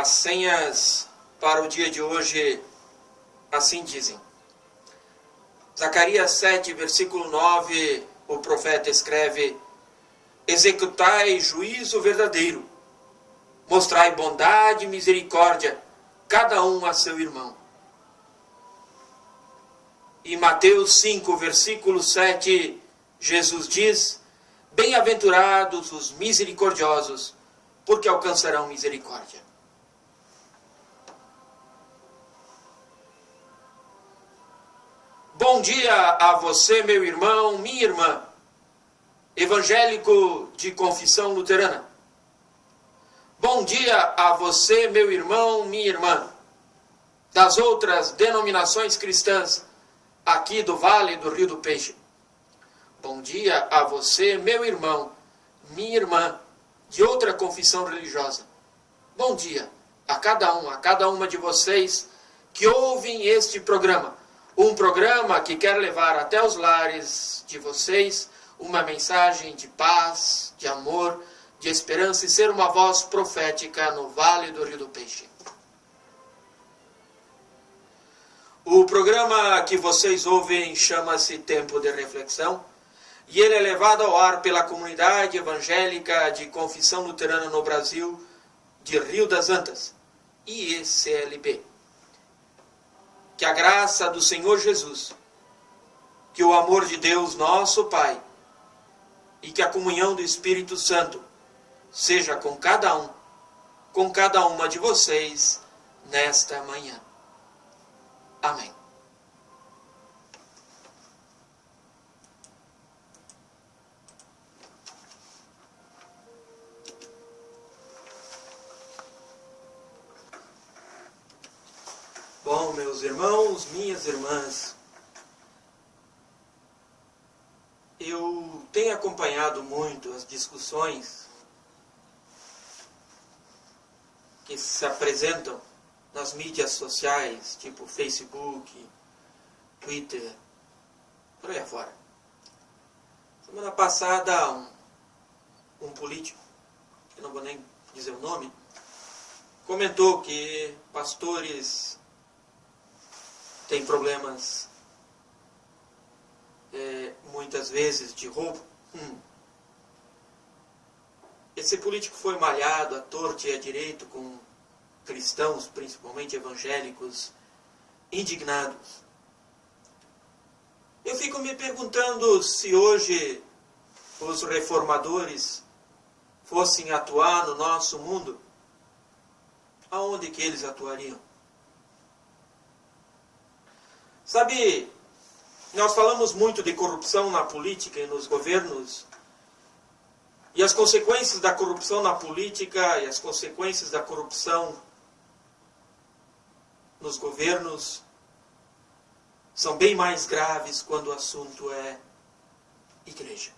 As senhas para o dia de hoje assim dizem. Zacarias 7, versículo 9, o profeta escreve: executai juízo verdadeiro, mostrai bondade e misericórdia, cada um a seu irmão. Em Mateus 5, versículo 7, Jesus diz: bem-aventurados os misericordiosos, porque alcançarão misericórdia. Bom dia a você, meu irmão, minha irmã, evangélico de confissão luterana. Bom dia a você, meu irmão, minha irmã, das outras denominações cristãs aqui do Vale do Rio do Peixe. Bom dia a você, meu irmão, minha irmã, de outra confissão religiosa. Bom dia a cada uma de vocês que ouvem este programa. Um programa que quer levar até os lares de vocês uma mensagem de paz, de amor, de esperança e ser uma voz profética no Vale do Rio do Peixe. O programa que vocês ouvem chama-se Tempo de Reflexão e ele é levado ao ar pela comunidade evangélica de confissão luterana no Brasil de Rio das Antas, IECLB. Que a graça do Senhor Jesus, que o amor de Deus, nosso Pai, e que a comunhão do Espírito Santo seja com cada uma de vocês nesta manhã. Amém. Bom, meus irmãos, minhas irmãs, eu tenho acompanhado muito as discussões que se apresentam nas mídias sociais, tipo Facebook, Twitter, por aí afora. Semana passada, um político, que não vou nem dizer o nome, comentou que pastores têm problemas, muitas vezes, de roubo. Esse político foi malhado à torta e à direita com cristãos, principalmente evangélicos, indignados. Eu fico me perguntando se hoje os reformadores fossem atuar no nosso mundo, aonde que eles atuariam? Sabe, nós falamos muito de corrupção na política e nos governos, e as consequências da corrupção na política e as consequências da corrupção nos governos são bem mais graves quando o assunto é igreja.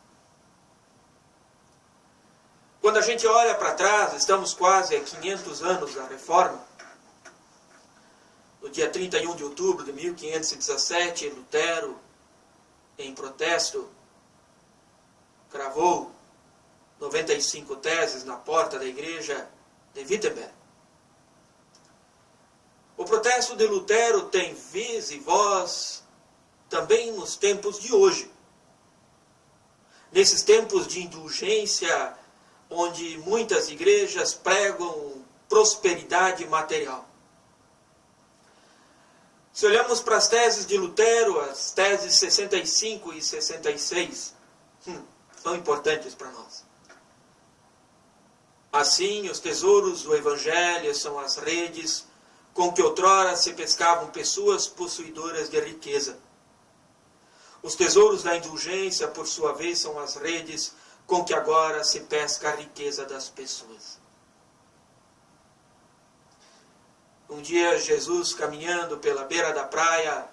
Quando a gente olha para trás, estamos quase a 500 anos da Reforma. No dia 31 de outubro de 1517, Lutero, em protesto, cravou 95 teses na porta da igreja de Wittenberg. O protesto de Lutero tem vez e voz também nos tempos de hoje. Nesses tempos de indulgência, onde muitas igrejas pregam prosperidade material. Se olhamos para as teses de Lutero, as teses 65 e 66, são importantes para nós. Assim, os tesouros do Evangelho são as redes com que outrora se pescavam pessoas possuidoras de riqueza. Os tesouros da indulgência, por sua vez, são as redes com que agora se pesca a riqueza das pessoas. Um dia, Jesus, caminhando pela beira da praia,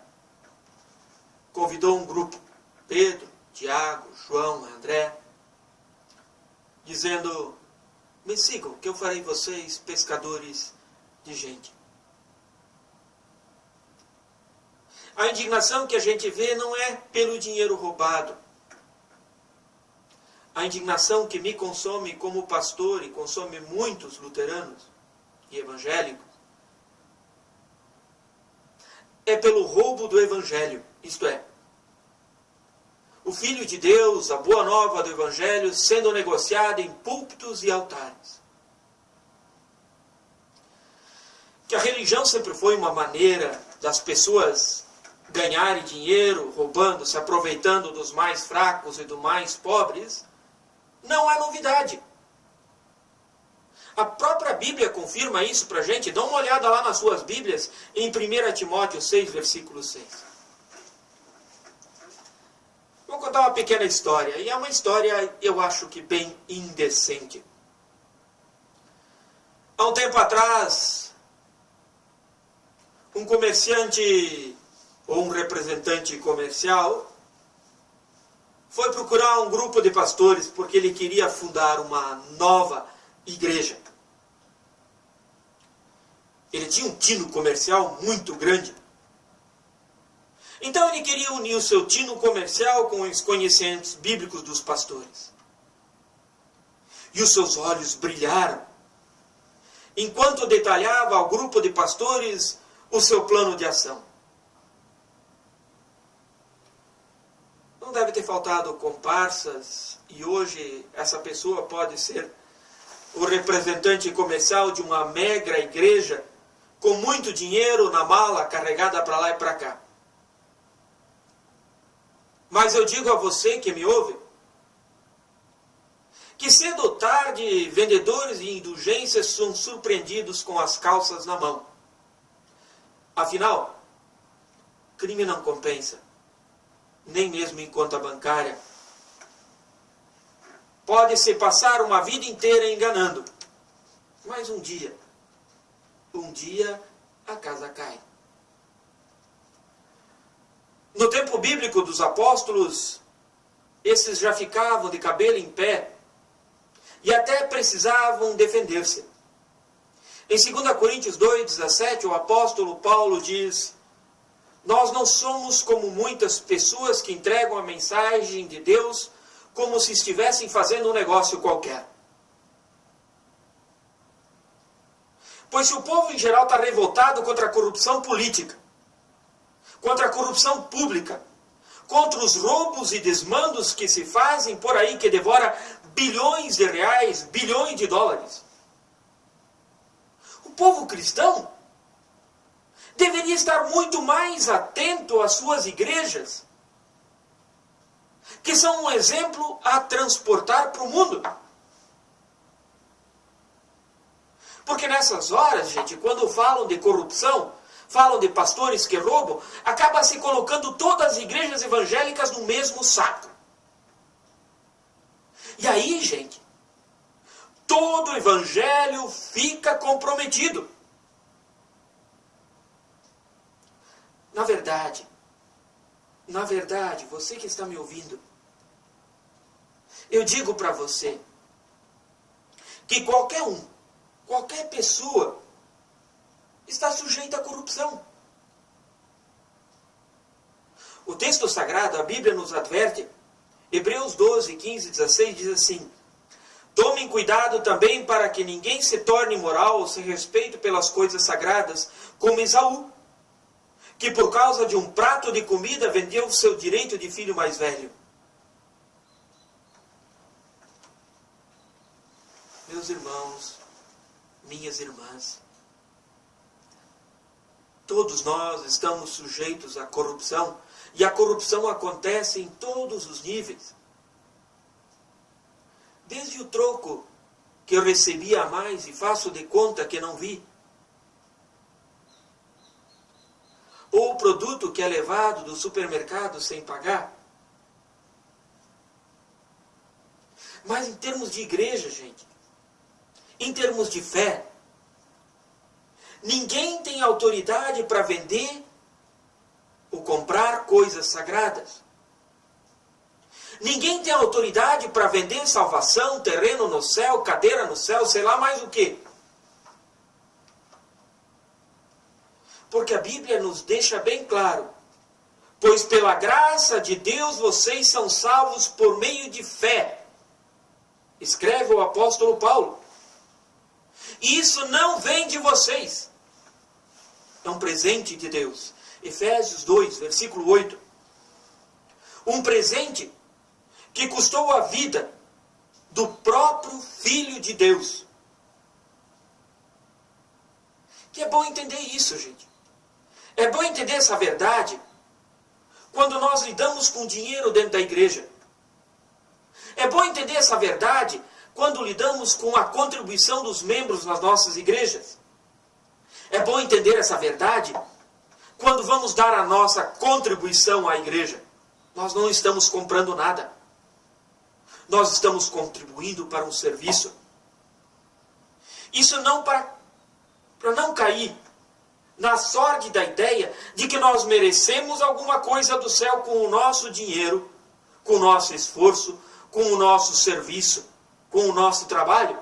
convidou um grupo, Pedro, Tiago, João, André, dizendo: me sigam, que eu farei vocês pescadores de gente. A indignação que a gente vê não é pelo dinheiro roubado. A indignação que me consome como pastor e consome muitos luteranos e evangélicos, é pelo roubo do Evangelho, isto é, o Filho de Deus, a boa nova do Evangelho, sendo negociada em púlpitos e altares. Que a religião sempre foi uma maneira das pessoas ganharem dinheiro, roubando, se aproveitando dos mais fracos e dos mais pobres, não é novidade. A própria Bíblia confirma isso para a gente. Dá uma olhada lá nas suas Bíblias, em 1 Timóteo 6, versículo 6. Vou contar uma pequena história, e é uma história, eu acho que bem indecente. Há um tempo atrás, um comerciante ou um representante comercial foi procurar um grupo de pastores porque ele queria fundar uma nova igreja. Ele tinha um tino comercial muito grande. Então ele queria unir o seu tino comercial com os conhecimentos bíblicos dos pastores. E os seus olhos brilharam enquanto detalhava ao grupo de pastores o seu plano de ação. Não deve ter faltado comparsas, e hoje essa pessoa pode ser o representante comercial de uma mega igreja com muito dinheiro na mala carregada para lá e para cá. Mas eu digo a você que me ouve, que cedo ou tarde vendedores de indulgências são surpreendidos com as calças na mão. Afinal, crime não compensa, nem mesmo em conta bancária. Pode-se passar uma vida inteira enganando, mas um dia a casa cai. No tempo bíblico dos apóstolos, esses já ficavam de cabelo em pé e até precisavam defender-se. Em 2 Coríntios 2,17, o apóstolo Paulo diz: nós não somos como muitas pessoas que entregam a mensagem de Deus como se estivessem fazendo um negócio qualquer. Pois se o povo em geral está revoltado contra a corrupção política, contra a corrupção pública, contra os roubos e desmandos que se fazem por aí, que devora bilhões de reais, bilhões de dólares, o povo cristão deveria estar muito mais atento às suas igrejas, que são um exemplo a transportar para o mundo. Porque nessas horas, gente, quando falam de corrupção, falam de pastores que roubam, acaba se colocando todas as igrejas evangélicas no mesmo saco. E aí, gente, todo o evangelho fica comprometido. Na verdade, você que está me ouvindo, eu digo para você que qualquer pessoa está sujeita à corrupção. O texto sagrado, a Bíblia nos adverte, Hebreus 12, 15, 16, diz assim: tomem cuidado também para que ninguém se torne imoral ou sem respeito pelas coisas sagradas, como Esaú, que por causa de um prato de comida vendeu o seu direito de filho mais velho. Meus irmãos, minhas irmãs, todos nós estamos sujeitos à corrupção, e a corrupção acontece em todos os níveis. Desde o troco que eu recebi a mais e faço de conta que não vi, ou o produto que é levado do supermercado sem pagar. Mas em termos de igreja, gente, em termos de fé, ninguém tem autoridade para vender ou comprar coisas sagradas. Ninguém tem autoridade para vender salvação, terreno no céu, cadeira no céu, sei lá mais o quê. Porque a Bíblia nos deixa bem claro: pois pela graça de Deus vocês são salvos por meio de fé. Escreve o apóstolo Paulo. E isso não vem de vocês. É um presente de Deus. Efésios 2, versículo 8. Um presente que custou a vida do próprio Filho de Deus. Que é bom entender isso, gente. É bom entender essa verdade quando nós lidamos com dinheiro dentro da igreja. É bom entender essa verdade quando lidamos com a contribuição dos membros nas nossas igrejas. É bom entender essa verdade quando vamos dar a nossa contribuição à igreja. Nós não estamos comprando nada. Nós estamos contribuindo para um serviço. Isso não para não cair na sorte da ideia de que nós merecemos alguma coisa do céu com o nosso dinheiro, com o nosso esforço, com o nosso serviço, com o nosso trabalho.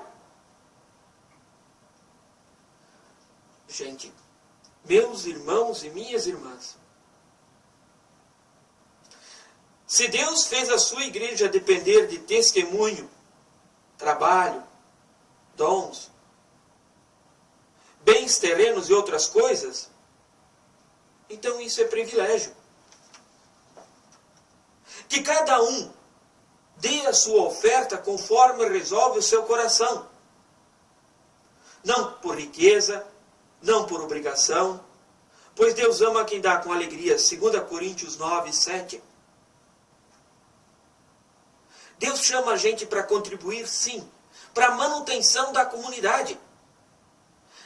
Gente, meus irmãos e minhas irmãs, se Deus fez a sua igreja depender de testemunho, trabalho, dons, bens terrenos e outras coisas, então isso é privilégio. Que cada um dê a sua oferta conforme resolve o seu coração. Não por riqueza, não por obrigação, pois Deus ama quem dá com alegria. 2 Coríntios 9, 7. Deus chama a gente para contribuir, sim, para a manutenção da comunidade.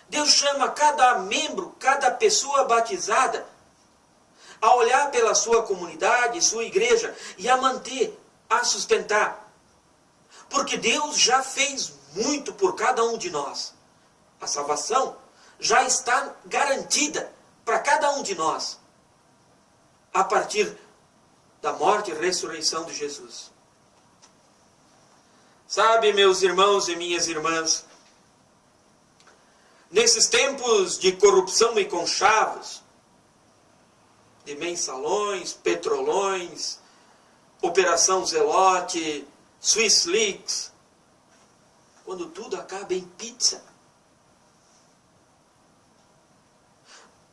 Deus chama cada membro, cada pessoa batizada, a olhar pela sua comunidade, sua igreja, e a manter, a sustentar. Porque Deus já fez muito por cada um de nós. A salvação já está garantida para cada um de nós, a partir da morte e ressurreição de Jesus. Sabe, meus irmãos e minhas irmãs, nesses tempos de corrupção e conchavos, de mensalões, petrolões, Operação Zelote, Swiss Leaks, quando tudo acaba em pizza,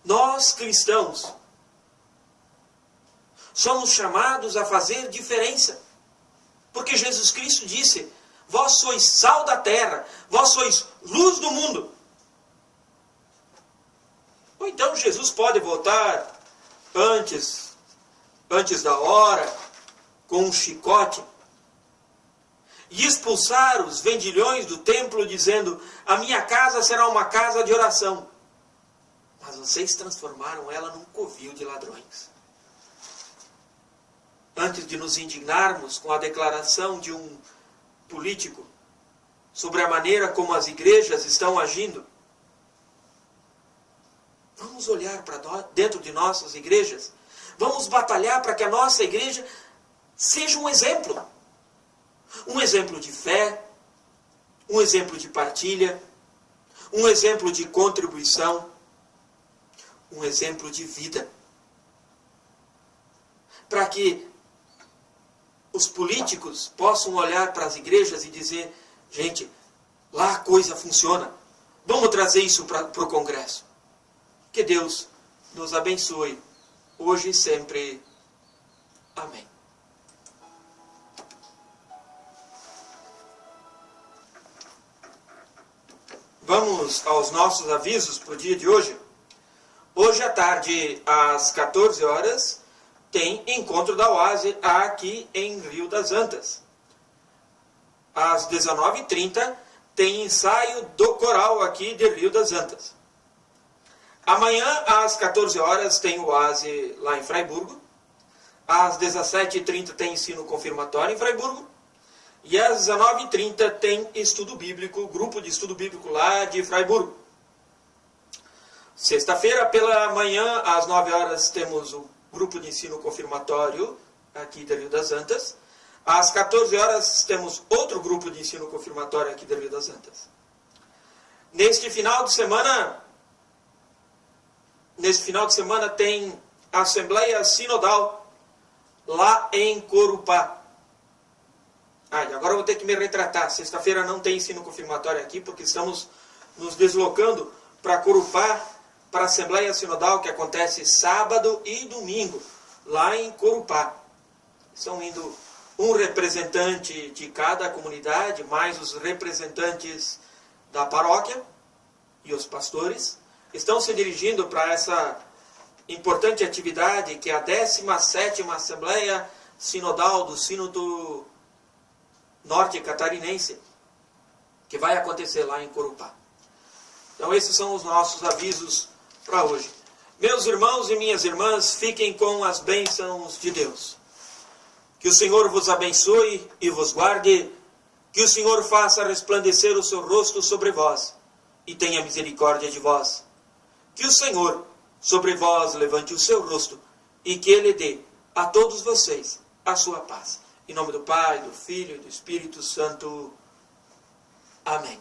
nós cristãos somos chamados a fazer diferença, porque Jesus Cristo disse: vós sois sal da terra, vós sois luz do mundo. Ou então Jesus pode voltar antes da hora, com um chicote, e expulsar os vendilhões do templo, dizendo: a minha casa será uma casa de oração. Mas vocês transformaram ela num covil de ladrões. Antes de nos indignarmos com a declaração de um político sobre a maneira como as igrejas estão agindo, vamos olhar para dentro de nossas igrejas. Vamos batalhar para que a nossa igreja seja um exemplo. Um exemplo de fé, um exemplo de partilha, um exemplo de contribuição, um exemplo de vida. Para que os políticos possam olhar para as igrejas e dizer: gente, lá a coisa funciona. Vamos trazer isso para o Congresso. Que Deus nos abençoe, hoje e sempre. Amém. Vamos aos nossos avisos para o dia de hoje. Hoje à tarde, às 14 horas, tem encontro da Oase aqui em Rio das Antas. Às 19h30, tem ensaio do coral aqui de Rio das Antas. Amanhã, às 14 horas, tem o Oase lá em Fraiburgo. Às 17h30 tem ensino confirmatório em Fraiburgo. E às 19h30 tem estudo bíblico, grupo de estudo bíblico lá de Fraiburgo. Sexta-feira pela manhã, às 9 horas, temos o grupo de ensino confirmatório aqui de Rio das Antas. Às 14 horas temos outro grupo de ensino confirmatório aqui de Rio das Antas. Neste final de semana tem Assembleia Sinodal lá em Corupá. E agora eu vou ter que me retratar. Sexta-feira não tem ensino confirmatório aqui porque estamos nos deslocando para Corupá, para a Assembleia Sinodal, que acontece sábado e domingo, lá em Corupá. Estão indo um representante de cada comunidade, mais os representantes da paróquia e os pastores, estão se dirigindo para essa importante atividade, que é a 17ª Assembleia Sinodal do Sínodo Norte Catarinense, que vai acontecer lá em Corupá. Então esses são os nossos avisos para hoje. Meus irmãos e minhas irmãs, fiquem com as bênçãos de Deus. Que o Senhor vos abençoe e vos guarde, que o Senhor faça resplandecer o seu rosto sobre vós e tenha misericórdia de vós. Que o Senhor sobre vós levante o seu rosto e que Ele dê a todos vocês a sua paz. Em nome do Pai, do Filho e do Espírito Santo. Amém.